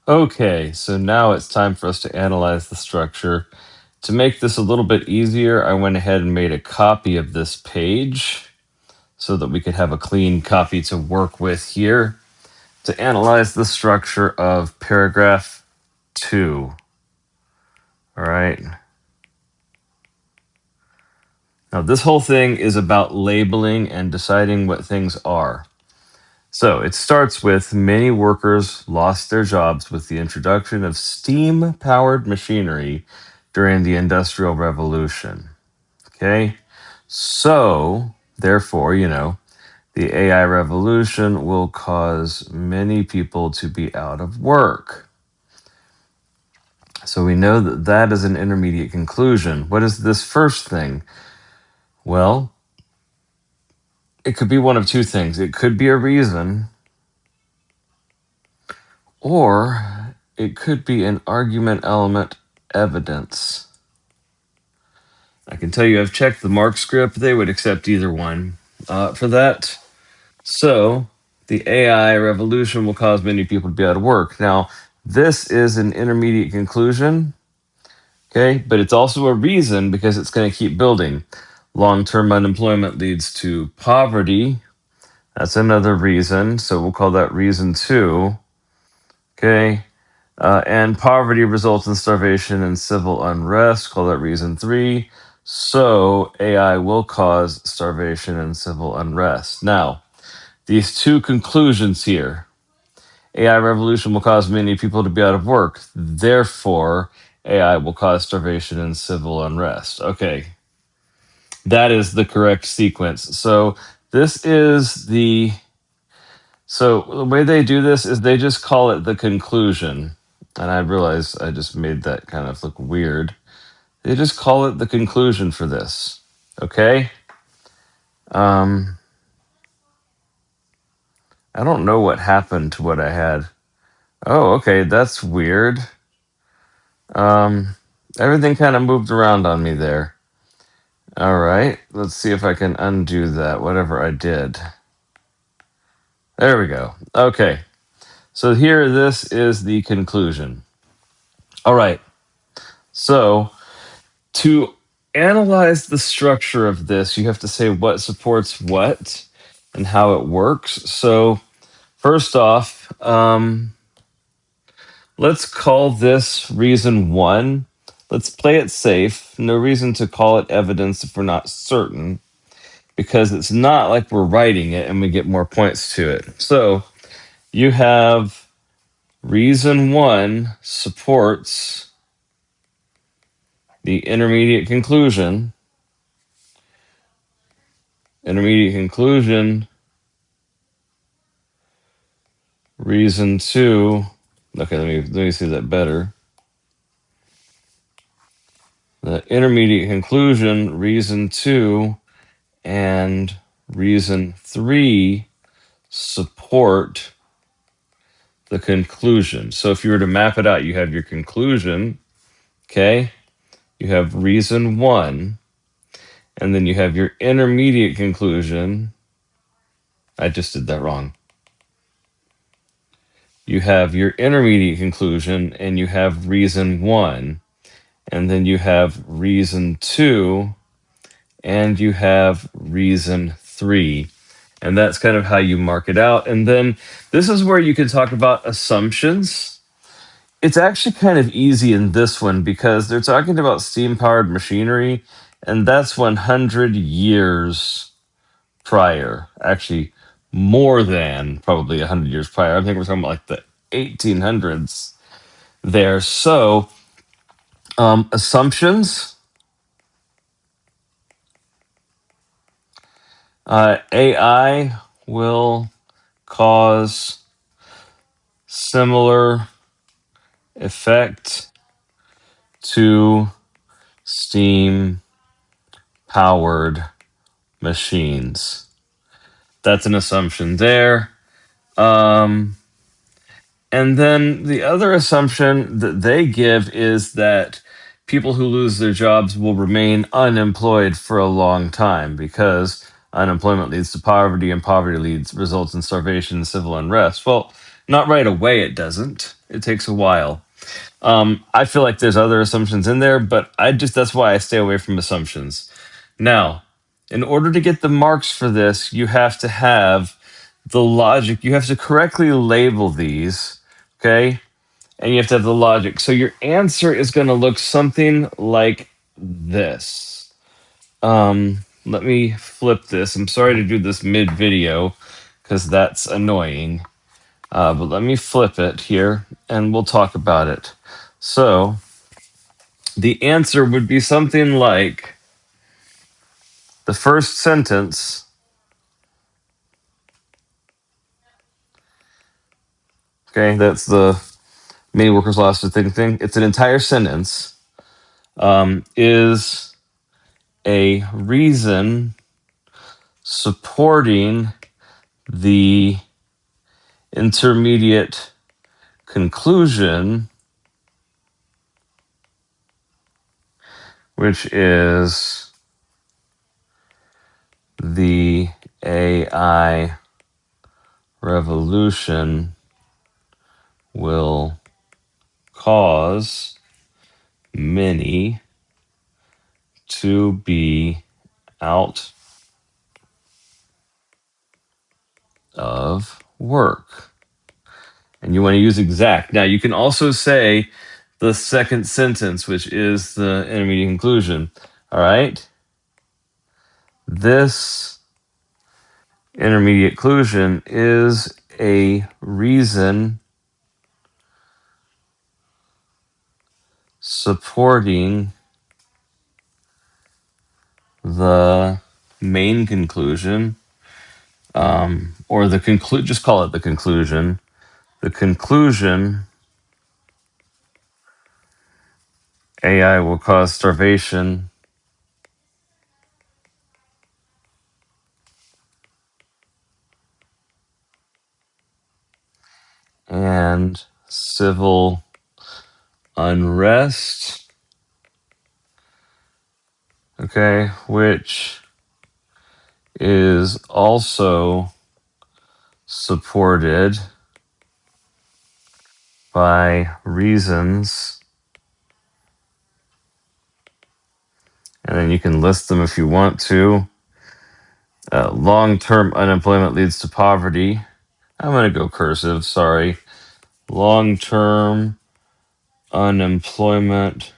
Okay, so now it's time for us to analyze the structure. To make this a little bit easier, I went ahead and made a copy of this page so that we could have a clean copy to work with here to analyze the structure of paragraph 2. All right. Now, this whole thing is about labeling and deciding what things are. So it starts with many workers lost their jobs with the introduction of steam powered machinery during the Industrial Revolution. Okay. So, therefore, the AI revolution will cause many people to be out of work. So we know that that is an intermediate conclusion. What is this first thing? Well, it could be one of two things. It could be a reason, or it could be an argument element evidence. I can tell you I've checked the Mark script. They would accept either one for that. So the AI revolution will cause many people to be out of work. Now, this is an intermediate conclusion, okay? But it's also a reason because it's going to keep building. Long-term unemployment leads to poverty. That's another reason. So we'll call that reason 2, okay? And poverty results in starvation and civil unrest. Call that reason 3. So AI will cause starvation and civil unrest. Now, these two conclusions here. AI revolution will cause many people to be out of work. Therefore, AI will cause starvation and civil unrest. Okay, that is the correct sequence. So this is so the way they do this is they just call it the conclusion. And I realize I just made that kind of look weird. They just call it the conclusion for this. Okay? Um, I don't know what happened to what I had. Oh, okay, that's weird. Um, Everything kind of moved around on me there. All right, let's see if I can undo that, whatever I did. There we go. Okay, so here, this is the conclusion. All right, so to analyze the structure of this, you have to say what supports what and how it works. So, first off, let's call this reason 1. Let's play it safe. No reason to call it evidence if we're not certain, because it's not like we're writing it and we get more points to it. So you have reason 1 supports the intermediate conclusion. Intermediate conclusion, reason 2. Okay, let me see that better. The intermediate conclusion, reason 2, and reason 3 support the conclusion. So if you were to map it out, you have your conclusion, okay? You have reason 1, and then you have your intermediate conclusion. I just did that wrong. You have your intermediate conclusion, and you have reason 1, and then you have reason 2, and you have reason 3. And that's kind of how you mark it out. And then this is where you can talk about assumptions. It's actually kind of easy in this one because they're talking about steam powered machinery, and that's 100 years prior. Actually, more than probably 100 years prior. I think we're talking about like the 1800s there. So, assumptions. AI will cause similar effect to steam powered machines. That's an assumption there. And then the other assumption that they give is that people who lose their jobs will remain unemployed for a long time because unemployment leads to poverty and poverty results in starvation and civil unrest. Well, not right away, it doesn't. It takes a while. I feel like there's other assumptions in there, but that's why I stay away from assumptions. Now, in order to get the marks for this, you have to have the logic. You have to correctly label these, okay? And you have to have the logic. So your answer is going to look something like this. Let me flip this. I'm sorry to do this mid video because that's annoying. But let me flip it here and we'll talk about it. So the answer would be something like the first sentence. Okay, that's the many workers lost their thing. It's an entire sentence. Is a reason supporting the intermediate conclusion, which is the AI revolution will cause many to be out of work. And you want to use exact. Now, you can also say the second sentence, which is the intermediate conclusion. All right. This intermediate conclusion is a reason supporting the main conclusion, or the conclude. Just call it the conclusion. The conclusion: AI will cause starvation and civil unrest. Okay, which is also supported by reasons, and then you can list them if you want to. Long-term unemployment leads to poverty. I'm going to go cursive, sorry. Long-term unemployment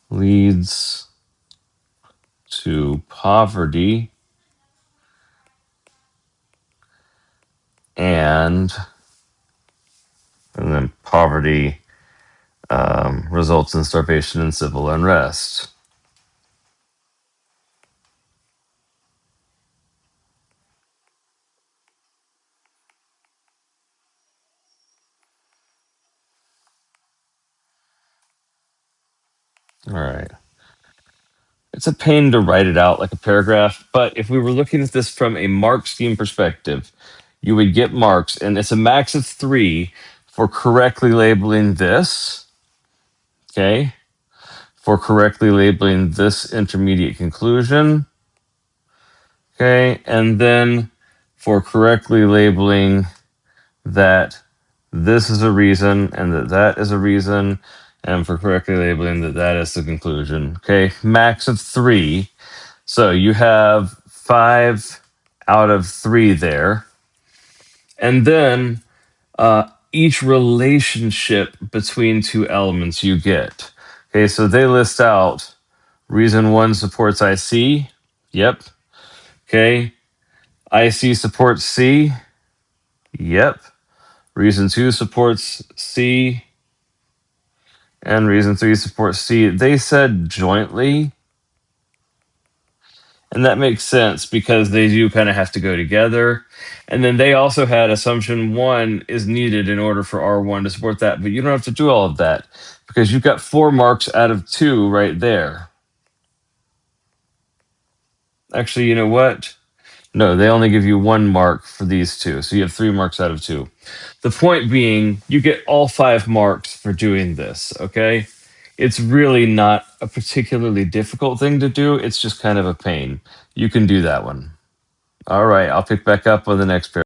leads to poverty, and then poverty results in starvation and civil unrest. All right. It's a pain to write it out like a paragraph, but if we were looking at this from a mark scheme perspective, you would get marks, and it's a max of 3 for correctly labeling this, okay? For correctly labeling this intermediate conclusion, okay? And then for correctly labeling that this is a reason and that that is a reason, and for correctly labeling that that is the conclusion, okay? Max of 3. So you have 5 out of 3 there. And then each relationship between two elements you get. Okay, so they list out reason 1 supports IC. Yep. Okay. IC supports C. Yep. Reason 2 supports C. And reason 3 supports C. They said jointly. And that makes sense because they do kind of have to go together. And then they also had assumption 1 is needed in order for R1 to support that. But you don't have to do all of that because you've got 4 marks out of 2 right there. Actually, you know what? No, they only give you 1 mark for these 2. So you have 3 marks out of 2. The point being, you get all 5 marks for doing this, okay? It's really not a particularly difficult thing to do. It's just kind of a pain. You can do that one. All right, I'll pick back up on the next pair.